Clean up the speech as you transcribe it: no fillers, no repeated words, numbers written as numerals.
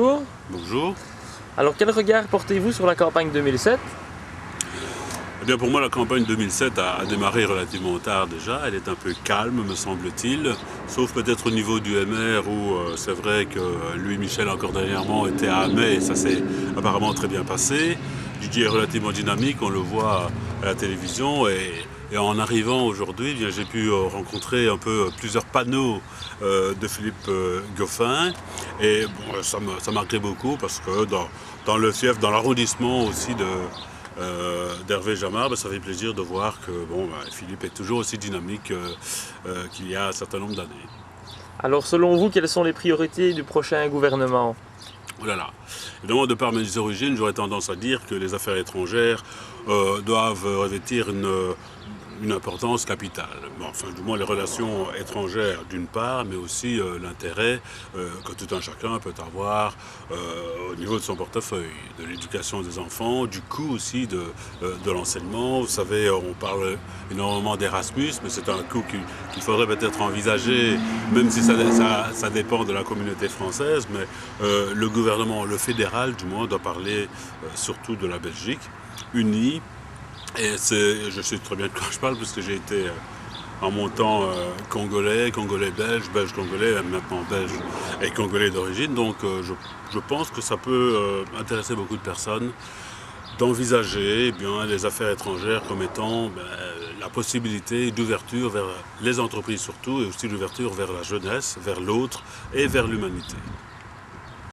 bonjour. Bonjour. Alors quel regard portez-vous sur la campagne 2007? Eh bien pour moi la campagne 2007 a démarré relativement tard déjà, elle est un peu calme me semble-t-il, sauf peut-être au niveau du MR où c'est vrai que Louis Michel encore dernièrement était à Amet et ça s'est apparemment très bien passé. Didier est relativement dynamique, on le voit à la télévision et en arrivant aujourd'hui, j'ai pu rencontrer un peu plusieurs panneaux de Philippe Goffin et bon, ça marquait beaucoup parce que dans le fief, dans l'arrondissement aussi d'Hervé Jamard, ça fait plaisir de voir que Philippe est toujours aussi dynamique qu'il y a un certain nombre d'années. Alors selon vous, quelles sont les priorités du prochain gouvernement? Oh là là. Évidemment, de par mes origines, j'aurais tendance à dire que les affaires étrangères doivent revêtir une importance capitale. Bon, enfin, du moins les relations étrangères d'une part, mais aussi l'intérêt que tout un chacun peut avoir au niveau de son portefeuille, de l'éducation des enfants, du coût aussi de l'enseignement. Vous savez, on parle énormément d'Erasmus, mais c'est un coût qu'il faudrait peut-être envisager, même si ça dépend de la communauté française, mais le gouvernement, le fédéral du moins, doit parler surtout de la Belgique, unie. Et je sais très bien de quoi je parle parce que j'ai été en mon temps congolais, belge, congolais, maintenant belge et congolais d'origine. Donc je pense que ça peut intéresser beaucoup de personnes d'envisager les affaires étrangères comme étant la possibilité d'ouverture vers les entreprises surtout et aussi l'ouverture vers la jeunesse, vers l'autre et vers l'humanité.